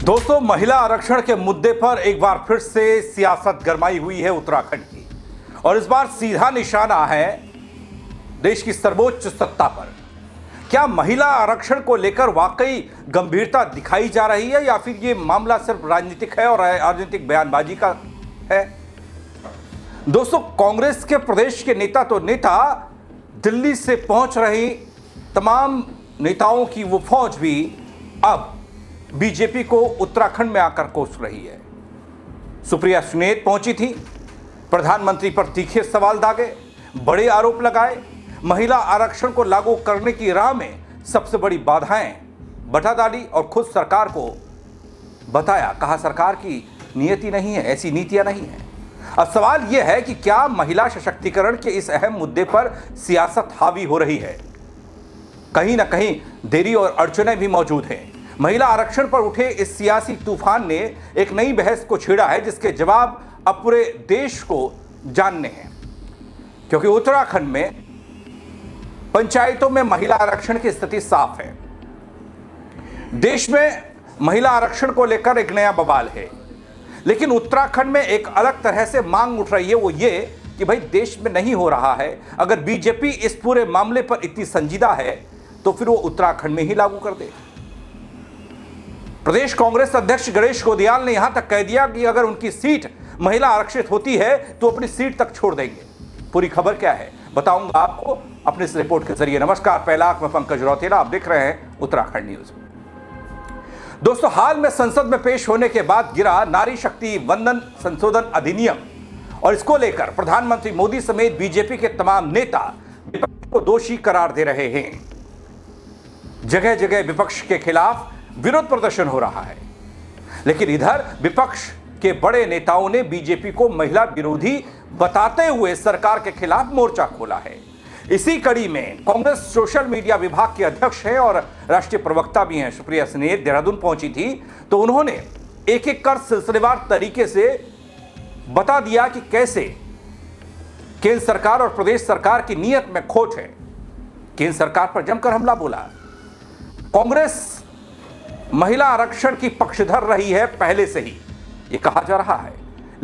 दोस्तों, महिला आरक्षण के मुद्दे पर एक बार फिर से सियासत गरमाई हुई है उत्तराखंड की, और इस बार सीधा निशाना है देश की सर्वोच्च सत्ता पर। क्या महिला आरक्षण को लेकर वाकई गंभीरता दिखाई जा रही है या फिर ये मामला सिर्फ राजनीतिक है और राजनीतिक बयानबाजी का है? दोस्तों, कांग्रेस के प्रदेश के नेता तो नेता, दिल्ली से पहुंच रही तमाम नेताओं की वो फौज भी अब बीजेपी को उत्तराखंड में आकर कोस रही है। सुप्रिया सुलेह पहुंची थी, प्रधानमंत्री पर तीखे सवाल दागे, बड़े आरोप लगाए, महिला आरक्षण को लागू करने की राह में सबसे बड़ी बाधाएं बता डाली और खुद सरकार को बताया, कहा सरकार की नीयति नहीं है, ऐसी नीतियां नहीं है। अब सवाल यह है कि क्या महिला सशक्तिकरण के इस अहम मुद्दे पर सियासत हावी हो रही है? कहीं ना कहीं देरी और अड़चनें भी मौजूद हैं। महिला आरक्षण पर उठे इस सियासी तूफान ने एक नई बहस को छेड़ा है, जिसके जवाब अब पूरे देश को जानने हैं, क्योंकि उत्तराखंड में पंचायतों में महिला आरक्षण की स्थिति साफ है। देश में महिला आरक्षण को लेकर एक नया बवाल है, लेकिन उत्तराखंड में एक अलग तरह से मांग उठ रही है। वो ये कि भाई, देश में नहीं हो रहा है, अगर बीजेपी इस पूरे मामले पर इतनी संजीदा है तो फिर वो उत्तराखंड में ही लागू कर दे। प्रदेश कांग्रेस अध्यक्ष गणेश गोदियाल ने यहां तक कह दिया कि अगर उनकी सीट महिला आरक्षित होती है तो अपनी सीट तक छोड़ देंगे। पूरी खबर क्या है बताऊंगा आपको अपने इस रिपोर्ट के जरिए। नमस्कार, पहला आंख में पंकज रौतेला, आप देख रहे हैं उत्तराखंड न्यूज। दोस्तों, हाल में संसद में पेश होने के बाद गिरा नारी शक्ति वंदन संशोधन अधिनियम, और इसको लेकर प्रधानमंत्री मोदी समेत बीजेपी के तमाम नेता विपक्ष को दोषी करार दे रहे हैं। जगह जगह विपक्ष के खिलाफ विरोध प्रदर्शन हो रहा है, लेकिन इधर विपक्ष के बड़े नेताओं ने बीजेपी को महिला विरोधी बताते हुए सरकार के खिलाफ मोर्चा खोला है। इसी कड़ी में कांग्रेस सोशल मीडिया विभाग के अध्यक्ष हैं और राष्ट्रीय प्रवक्ता भी हैं सुप्रिया सुलेह देहरादून पहुंची थी, तो उन्होंने एक एक कर सिलसिलेवार तरीके से बता दिया कि कैसे केंद्र सरकार और प्रदेश सरकार की नीयत में खोट है। केंद्र सरकार पर जमकर हमला बोला। कांग्रेस महिला आरक्षण की पक्षधर रही है पहले से ही, ये कहा जा रहा है,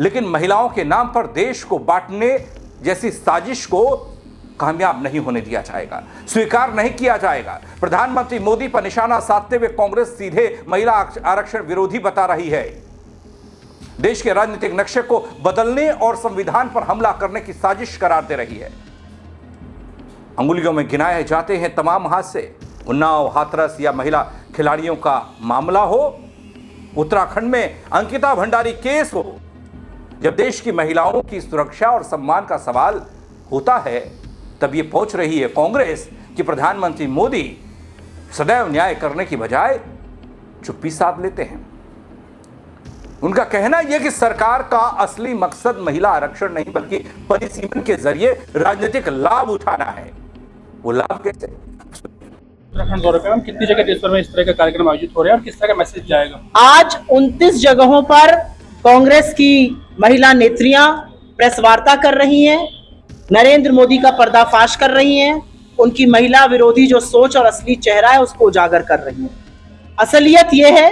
लेकिन महिलाओं के नाम पर देश को बांटने जैसी साजिश को कामयाब नहीं होने दिया जाएगा, स्वीकार नहीं किया जाएगा। प्रधानमंत्री मोदी पर निशाना साधते हुए कांग्रेस सीधे महिला आरक्षण विरोधी बता रही है, देश के राजनीतिक नक्शे को बदलने और संविधान पर हमला करने की साजिश करार दे रही है। अंगुलियों में गिनाए जाते हैं तमाम हादसे, उन्नाव, हाथरस या महिला खिलाड़ियों का मामला हो, उत्तराखंड में अंकिता भंडारी केस हो। जब देश की महिलाओं की सुरक्षा और सम्मान का सवाल होता है, तब ये पहुंच रही है कांग्रेस कि प्रधानमंत्री मोदी सदैव न्याय करने की बजाय चुप्पी साध लेते हैं। उनका कहना यह कि सरकार का असली मकसद महिला आरक्षण नहीं बल्कि परिसीमन के जरिए राजनीतिक लाभ उठाना है। वो लाभ कैसे? उत्तराखंड दौरे पे कितनी जगह देश भर में इस तरह के कार्यक्रम आयोजित हो रहे हैं और किस तरह का मैसेज जाएगा? आज 29 जगहों पर कांग्रेस की महिला नेत्रियां प्रेस वार्ता कर रही हैं, नरेंद्र मोदी का पर्दाफाश कर रही हैं, उनकी महिला विरोधी जो सोच और असली चेहरा है उसको उजागर कर रही हैं। असलियत यह है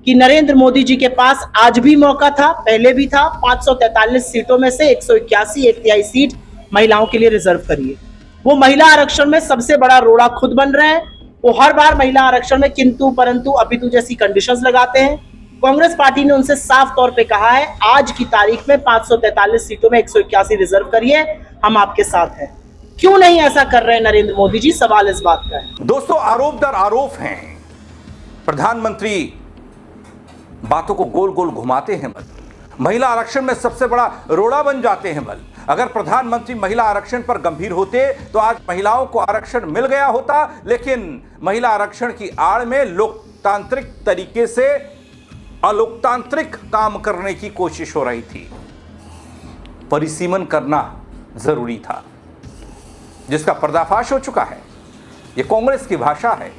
कि नरेंद्र मोदी जी के पास आज भी मौका था, पहले भी था। 543 सीटों में से 181, एक तिहाई सीट महिलाओं के लिए रिजर्व करिए। वो महिला आरक्षण में सबसे बड़ा रोड़ा खुद बन रहे हैं। वो हर बार महिला आरक्षण में किंतु परंतु अपितु जैसी कंडीशंस लगाते हैं। कांग्रेस पार्टी ने उनसे साफ तौर पे कहा है, आज की तारीख में 543 सीटों में 181 रिजर्व करिए, हम आपके साथ हैं। क्यों नहीं ऐसा कर रहे हैं नरेंद्र मोदी जी? सवाल इस बात का है। दोस्तों, आरोप दर आरोप हैं। प्रधानमंत्री बातों को गोल गोल घुमाते हैं, बल महिला आरक्षण में सबसे बड़ा रोड़ा बन जाते हैं। बल अगर प्रधानमंत्री महिला आरक्षण पर गंभीर होते तो आज महिलाओं को आरक्षण मिल गया होता, लेकिन महिला आरक्षण की आड़ में लोकतांत्रिक तरीके से अलोकतांत्रिक काम करने की कोशिश हो रही थी। परिसीमन करना जरूरी था, जिसका पर्दाफाश हो चुका है। यह कांग्रेस की भाषा है,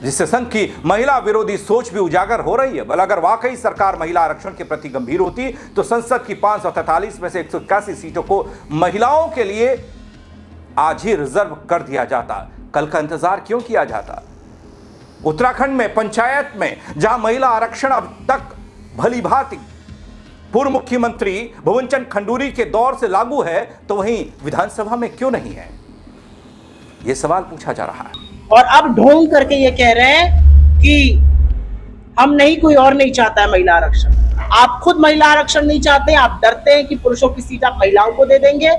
जिससे संघ की महिला विरोधी सोच भी उजागर हो रही है। बल अगर वाकई सरकार महिला आरक्षण के प्रति गंभीर होती तो संसद की 543 में से 181 सीटों को महिलाओं के लिए आज ही रिजर्व कर दिया जाता। कल का इंतजार क्यों किया जाता? उत्तराखंड में पंचायत में जहां महिला आरक्षण अब तक भली भांति पूर्व मुख्यमंत्री भुवनचंद खंडूरी के दौर से लागू है, तो वहीं विधानसभा में क्यों नहीं है? यह सवाल पूछा जा रहा है। और अब ढोंग करके ये कह रहे हैं कि हम नहीं, कोई और नहीं चाहता है महिला आरक्षण। आप खुद महिला आरक्षण नहीं चाहते, आप डरते हैं कि पुरुषों की सीट आप महिलाओं को दे देंगे।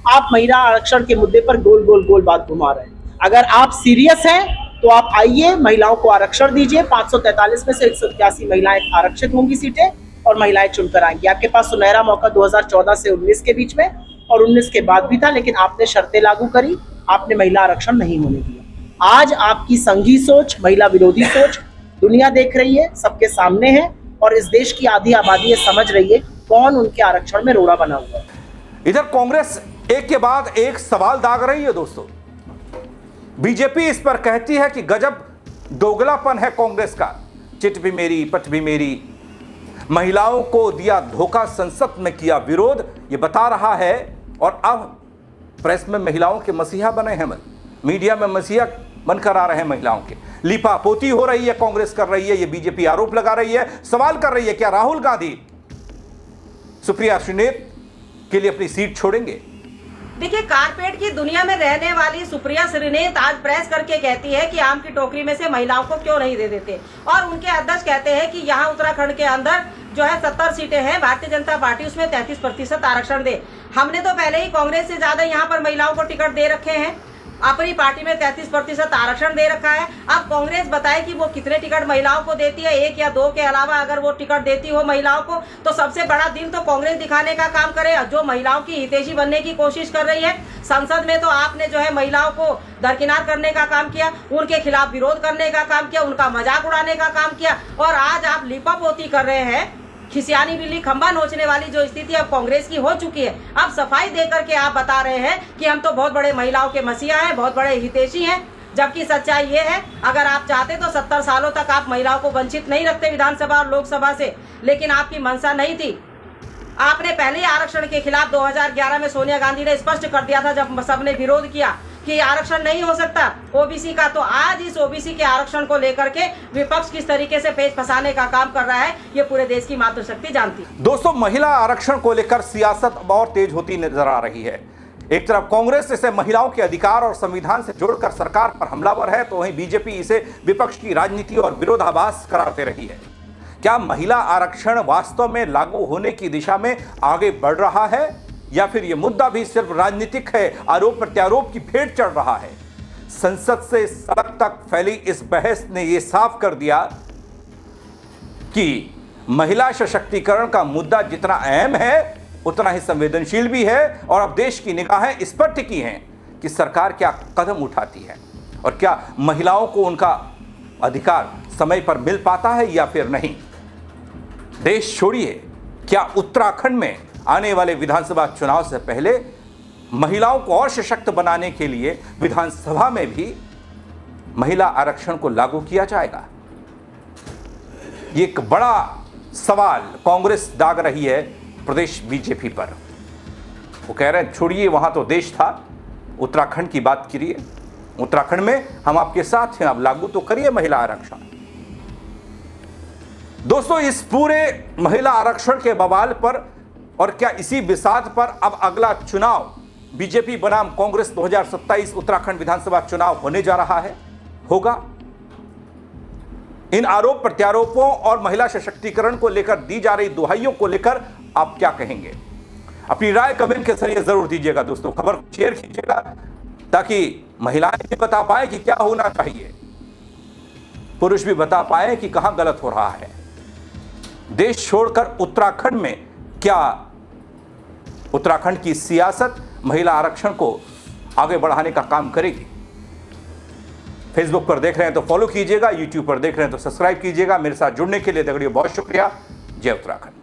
आप महिला आरक्षण के मुद्दे पर गोल गोल गोल बात घुमा रहे हैं। अगर आप सीरियस हैं तो आप आइए, महिलाओं को आरक्षण दीजिए। 543 में से 181 महिलाएं आरक्षित होंगी सीटें और महिलाएं चुनकर आएंगी। आपके पास सुनहरा मौका 2014 से 19 के बीच में और 19 के बाद भी था, लेकिन आपने शर्तें लागू करी, आपने महिला आरक्षण नहीं होने दिया। आज आपकी संघी सोच, महिला विरोधी सोच दुनिया देख रही है, सबके सामने है, और इस देश की आधी आबादी ये समझ रही है कौन उनके आरक्षण में रोड़ा बना हुआ है। इधर कांग्रेस एक के बाद एक सवाल दाग रही है दोस्तों। बीजेपी इस पर कहती है कि गजब दोगलापन है कांग्रेस का, चिट भी मेरी पट भी मेरी, महिलाओं को दिया धोखा, संसद में किया विरोध, ये बता रहा है। और अब प्रेस में महिलाओं के मसीहा बने हैं, मीडिया में मसीहा बनकर आ रहे हैं महिलाओं के। लिपापोती हो रही है, कांग्रेस कर रही है, ये बीजेपी आरोप लगा रही है, सवाल कर रही है, क्या राहुल गांधी सुप्रिया श्रीनेत के लिए अपनी सीट छोड़ेंगे? देखिए, कारपेट की दुनिया में रहने वाली सुप्रिया श्रीनेत आज प्रेस करके कहती है कि आम की टोकरी में से महिलाओं को क्यों नहीं दे देते, और उनके अध्यक्ष कहते हैं कि यहाँ उत्तराखंड के अंदर जो है 70 सीटें हैं, भारतीय जनता पार्टी उसमें 33% आरक्षण दे। हमने तो पहले ही कांग्रेस से ज्यादा यहाँ पर महिलाओं को टिकट दे रखे हैं, अपनी पार्टी में 33% आरक्षण दे रखा है। अब कांग्रेस बताए कि वो कितने टिकट महिलाओं को देती है, 1 या 2 के अलावा अगर वो टिकट देती हो महिलाओं को, तो सबसे बड़ा दिन तो कांग्रेस दिखाने का काम करे, जो महिलाओं की हितैषी बनने की कोशिश कर रही है। संसद में तो आपने जो है महिलाओं को दरकिनार करने का काम किया, उनके खिलाफ विरोध करने का काम किया, उनका मजाक उड़ाने का काम किया, और आज आप लिपापोती कर रहे हैं। खिसियानी बिल्ली खंबा नोचने वाली जो स्थिति अब कांग्रेस की हो चुकी है, अब सफाई देकर के आप बता रहे हैं कि हम तो बहुत बड़े महिलाओं के मसीहा हैं, बहुत बड़े हितैषी हैं, जबकि सच्चाई ये है, अगर आप चाहते तो 70 सालों तक आप महिलाओं को वंचित नहीं रखते विधानसभा और लोकसभा से, लेकिन आपकी मंशा नहीं थी। आपने पहले ही आरक्षण के खिलाफ 2011 में सोनिया गांधी ने स्पष्ट कर दिया था, जब सबने विरोध किया कि आरक्षण नहीं हो सकता ओबीसी का, तो आज इस ओबीसी के आरक्षण को लेकर के विपक्ष किस तरीके से पेच फंसाने का काम कर रहा है, ये पूरे देश की मातृशक्ति जानती है। दोस्तों, महिला आरक्षण को लेकर सियासत अब और तेज होती नजर आ रही है। एक तरफ कांग्रेस इसे महिलाओं के अधिकार और संविधान से जोड़कर सरकार पर हमलावर है, तो वहीं बीजेपी इसे विपक्ष की राजनीति और विरोधाभास कराते रही है। क्या महिला आरक्षण वास्तव में लागू होने की दिशा में आगे बढ़ रहा है, या फिर यह मुद्दा भी सिर्फ राजनीतिक है, आरोप प्रत्यारोप की भेंट चढ़ रहा है? संसद से सड़क तक फैली इस बहस ने यह साफ कर दिया कि महिला सशक्तिकरण का मुद्दा जितना अहम है उतना ही संवेदनशील भी है, और अब देश की निगाहें इस पर टिकी हैं कि सरकार क्या कदम उठाती है और क्या महिलाओं को उनका अधिकार समय पर मिल पाता है या फिर नहीं। देश छोड़िए, क्या उत्तराखंड में आने वाले विधानसभा चुनाव से पहले महिलाओं को और सशक्त बनाने के लिए विधानसभा में भी महिला आरक्षण को लागू किया जाएगा? ये एक बड़ा सवाल कांग्रेस दाग रही है प्रदेश बीजेपी पर। वो कह रहे हैं छोड़िए, वहां तो देश था, उत्तराखंड की बात करिए, उत्तराखंड में हम आपके साथ हैं, अब लागू तो करिए महिला आरक्षण। दोस्तों, इस पूरे महिला आरक्षण के बवाल पर और क्या इसी बिसात पर अब अगला चुनाव बीजेपी बनाम कांग्रेस 2027 उत्तराखंड विधानसभा चुनाव होने जा रहा है, होगा? इन आरोप प्रत्यारोपों और महिला सशक्तिकरण को लेकर दी जा रही दुहाइयों को लेकर आप क्या कहेंगे? अपनी राय कमेंट के जरिए जरूर दीजिएगा। दोस्तों, खबर को शेयर कीजिएगा ताकि महिलाएं भी बता पाए कि क्या होना चाहिए, पुरुष भी बता पाए कि कहां गलत हो रहा है। देश छोड़कर उत्तराखंड में क्या उत्तराखंड की सियासत महिला आरक्षण को आगे बढ़ाने का काम करेगी? फेसबुक पर देख रहे हैं तो फॉलो कीजिएगा, यूट्यूब पर देख रहे हैं तो सब्सक्राइब कीजिएगा। मेरे साथ जुड़ने के लिए दगड़ियों बहुत शुक्रिया। जय उत्तराखंड।